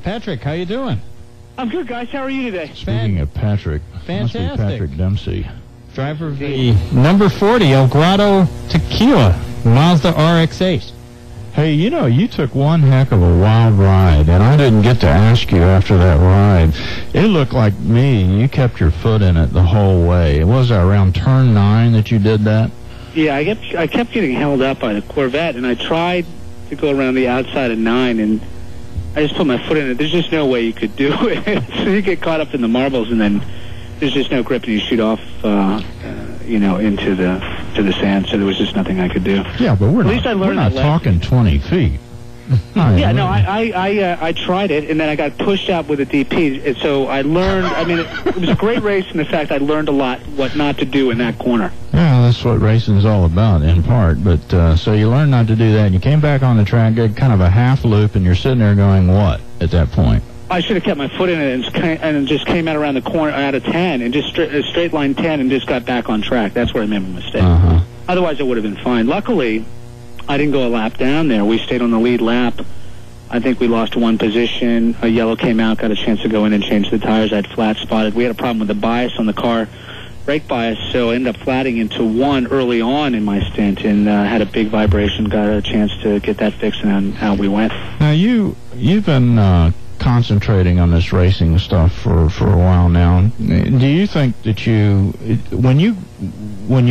Patrick, how you doing? I'm good, guys. How are you today? Speaking of Patrick, fantastic. Must be Patrick Dempsey. Driver of the number 40 El Grotto Tequila Mazda RX-8. Hey, you know, you took one heck of a wild ride, and I didn't get to ask you after that ride. It looked like me. You kept your foot in it the whole way. Was that around turn 9 that you did that? Yeah, I kept getting held up by the Corvette, and I tried to go around the outside of 9, and I just put my foot in it. There's just no way you could do it. So you get caught up in the marbles, and then there's just no grip, and you shoot off, into the sand. So there was just nothing I could do. Yeah, but we're not talking 20 feet. Yeah, no, I tried it, and then I got pushed out with a DP. And so I learned. I mean, it was a great race in the fact I learned a lot what not to do in that corner. Yeah, that's what racing is all about, in part. But so you learned not to do that, and you came back on the track, did kind of a half loop, and you're sitting there going, what at that point? I should have kept my foot in it and just came out around the corner out of 10 and just straight line 10 and just got back on track. That's where I made my mistake. Otherwise, it would have been fine. Luckily, I didn't go a lap down there. We stayed on the lead lap. I think we lost one position. A yellow came out, got a chance to go in and change the tires. I had flat spotted. We had a problem with the bias on the car, brake bias, so I ended up flatting into 1 early on in my stint and had a big vibration, got a chance to get that fixed, and out we went. Now, you've been concentrating on this racing stuff for a while now. Do you think that when you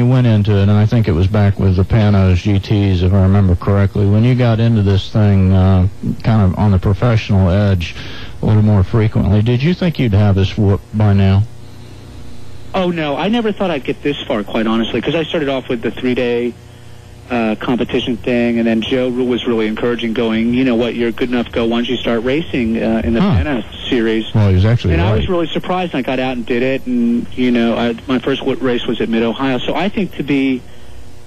went into it, and I think it was back with the Panos GTs, if I remember correctly, when you got into this thing kind of on the professional edge a little more frequently, did you think you'd have this whooped by now? Oh, no. I never thought I'd get this far, quite honestly, because I started off with the 3-day competition thing, and then Joe was really encouraging, going, you know what, you're good enough, go once you start racing in the Panos series. Well, he was actually And right. I was really surprised, and I got out and did it, and, my first race was at Mid-Ohio, so I think to be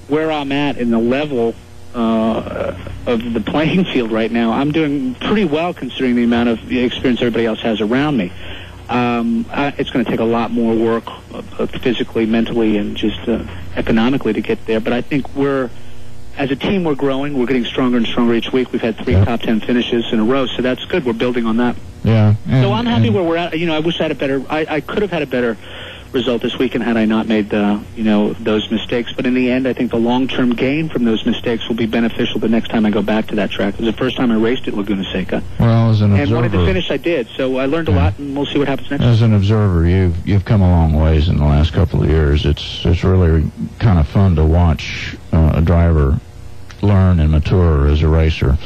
where I'm at in the level of the playing field right now, I'm doing pretty well considering the amount of experience everybody else has around me. It's going to take a lot more work physically, mentally, and just economically to get there, but I think as a team, we're growing. We're getting stronger and stronger each week. We've had 3 top 10 finishes in a row, so that's good. We're building on that. Yeah. So I'm happy where we're at. I wish I had a better. I could have had a better result this weekend had I not made those mistakes. But in the end, I think the long-term gain from those mistakes will be beneficial the next time I go back to that track. It was the first time I raced at Laguna Seca. Well, as an observer, and wanted to finish, I did. So I learned a lot, and we'll see what happens next. As an observer, you've come a long ways in the last couple of years. It's really kind of fun to watch a driver learn and mature as a racer.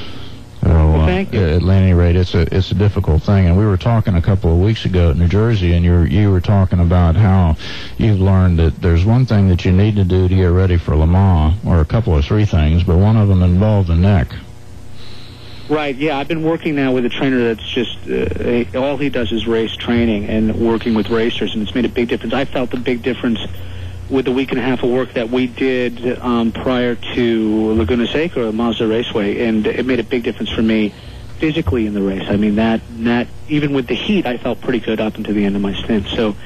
So, thank you. At any rate, it's a difficult thing. And we were talking a couple of weeks ago at New Jersey, and you were talking about how you've learned that there's one thing that you need to do to get ready for Le Mans, or a couple of 3 things, but one of them involved the neck. Right, yeah. I've been working now with a trainer that's just, all he does is race training and working with racers, and it's made a big difference. I felt the big difference with the week and a half of work that we did prior to Laguna Seca or Mazda Raceway, and it made a big difference for me physically in the race. I mean, that even with the heat, I felt pretty good up until the end of my stint. So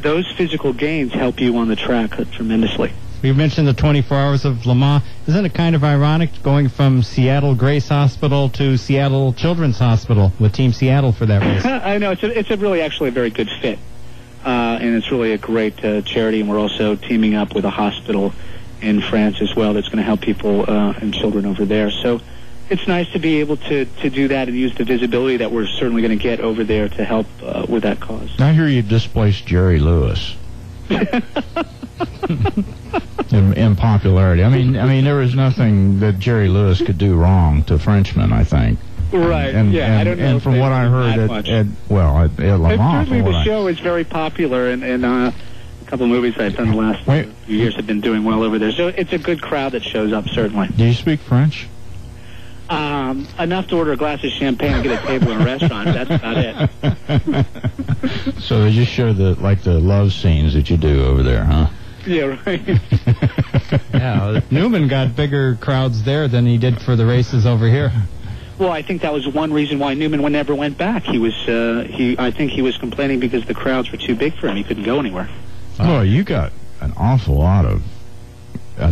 those physical gains help you on the track tremendously. You mentioned the 24 hours of Le Mans. Isn't it kind of ironic going from Seattle Grace Hospital to Seattle Children's Hospital with Team Seattle for that race? I know. It's really actually a very good fit. And it's really a great charity, and we're also teaming up with a hospital in France as well that's going to help people and children over there. So it's nice to be able to do that and use the visibility that we're certainly going to get over there to help with that cause. I hear you displaced Jerry Lewis. in popularity. I mean, there was nothing that Jerry Lewis could do wrong to Frenchmen, I think. Right. I don't know. And from what I heard at Le Mans, certainly the show is very popular, and a couple of movies I've done the last few years have been doing well over there. So it's a good crowd that shows up, certainly. Do you speak French? Enough to order a glass of champagne and get a table in a restaurant. That's about it. So they just show the love scenes that you do over there, huh? Yeah, right. Yeah, Newman got bigger crowds there than he did for the races over here. Well, I think that was one reason why Newman never went back. I think he was complaining because the crowds were too big for him. He couldn't go anywhere. Well, you got an awful lot of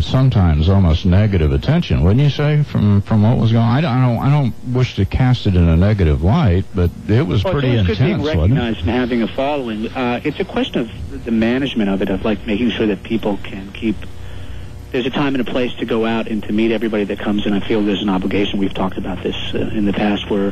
sometimes almost negative attention, wouldn't you say, from what was going on? I don't wish to cast it in a negative light, but it was pretty intense, It's good being wasn't recognized and having a following. It's a question of the management of it, of like making sure that people can keep. There's a time and a place to go out and to meet everybody that comes in. I feel there's an obligation. We've talked about this in the past, where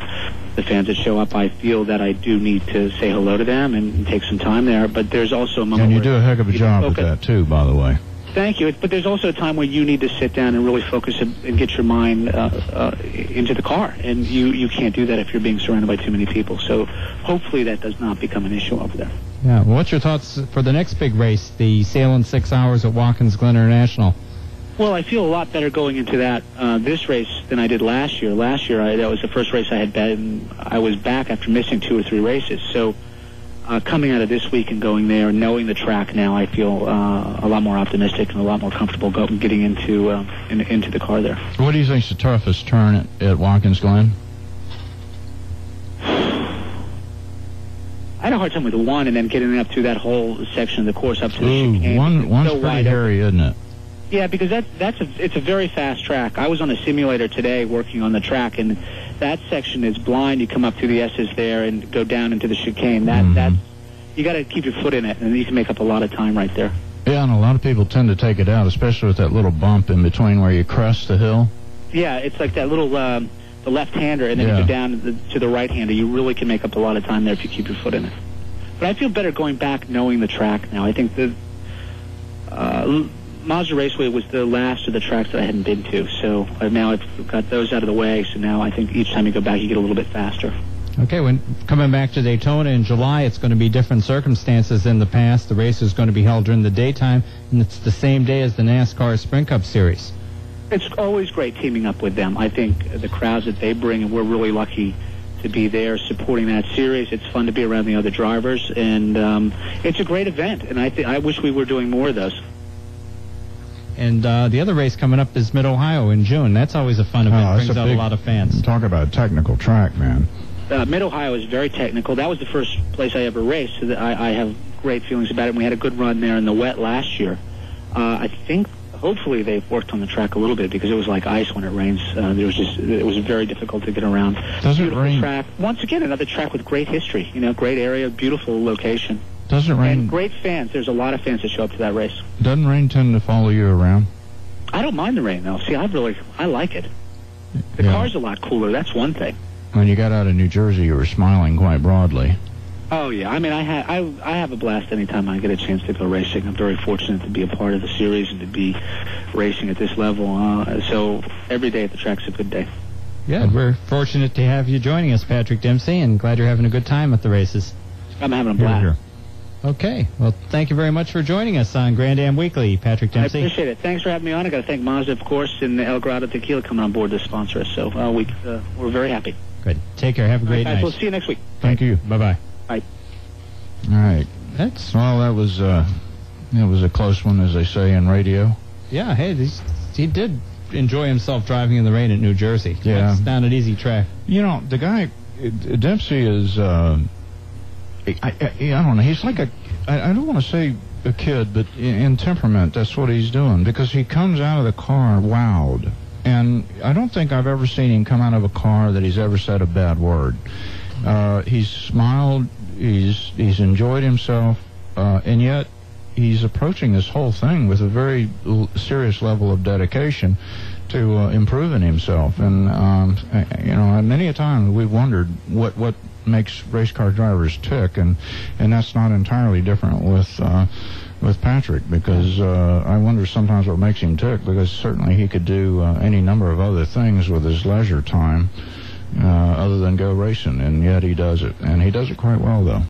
the fans that show up, I feel that I do need to say hello to them and take some time there. But there's also a moment and you where do a heck of a job with that too, by the way. Thank you. But there's also a time where you need to sit down and really focus and get your mind into the car. And you can't do that if you're being surrounded by too many people. So hopefully that does not become an issue over there. Yeah. Well, what's your thoughts for the next big race, the Salem 6 Hours at Watkins Glen International? Well, I feel a lot better going into that this race than I did last year. Last year, that was the first race I had been. I was back after missing 2 or 3 races. So coming out of this week and going there, knowing the track now, I feel a lot more optimistic and a lot more comfortable getting into the car there. What do you think's the toughest turn at Watkins Glen? I had a hard time with 1 and then getting up to that whole section of the course up to the chicane. One's so pretty hairy, isn't it? Yeah, because it's a very fast track. I was on a simulator today working on the track, and that section is blind. You come up through the S's there and go down into the chicane. That's you got to keep your foot in it, and you can make up a lot of time right there. Yeah, and a lot of people tend to take it out, especially with that little bump in between where you crest the hill. Yeah, it's like that little the left-hander, and then you go down to the right-hander. You really can make up a lot of time there if you keep your foot in it. But I feel better going back knowing the track now. I think the Mazda Raceway was the last of the tracks that I hadn't been to, so now I've got those out of the way, so now I think each time you go back you get a little bit faster. Okay, when coming back to Daytona in July, it's going to be different circumstances than the past. The race is going to be held during the daytime, and it's the same day as the NASCAR Sprint Cup Series. It's always great teaming up with them. I think the crowds that they bring, and we're really lucky to be there supporting that series. It's fun to be around the other drivers, and it's a great event, and I wish we were doing more of those. And the other race coming up is Mid-Ohio in June. That's always a fun event. Brings out a lot of fans. Talk about a technical track, man. Mid-Ohio is very technical. That was the first place I ever raced, so I have great feelings about it. And we had a good run there in the wet last year. I think, hopefully, they've worked on the track a little bit because it was like ice when it rains. It was very difficult to get around. Does it rain? Track. Once again, another track with great history. Great area, beautiful location. Does it rain? And great fans. There's a lot of fans that show up to that race. Doesn't rain tend to follow you around? I don't mind the rain, though. See, I like it. The car's a lot cooler. That's one thing. When you got out of New Jersey, you were smiling quite broadly. Oh, yeah. I mean, I have a blast anytime I get a chance to go racing. I'm very fortunate to be a part of the series and to be racing at this level. So every day at the track's a good day. Yeah, we're fortunate to have you joining us, Patrick Dempsey, and glad you're having a good time at the races. I'm having a blast. Here. Okay. Well, thank you very much for joining us on Grand Am Weekly, Patrick Dempsey. I appreciate it. Thanks for having me on. I got to thank Mazda, of course, and El Grado Tequila coming on board to sponsor us. So we're very happy. Good. Take care. Have a great night. We'll see you next week. Thank you. Bye-bye. Bye. All right. That was a close one, as they say in radio. Yeah. Hey, he did enjoy himself driving in the rain at New Jersey. Yeah. That's not an easy track. The guy, Dempsey is, I don't know, he's like I don't want to say a kid, but in temperament, that's what he's doing, because he comes out of the car wowed. And I don't think I've ever seen him come out of a car that he's ever said a bad word. He's smiled, he's enjoyed himself, and yet he's approaching this whole thing with a very serious level of dedication to improving himself. And many a time we've wondered what makes race car drivers tick, and that's not entirely different with Patrick, because I wonder sometimes what makes him tick, because certainly he could do any number of other things with his leisure time other than go racing, and yet he does it, and he does it quite well, though.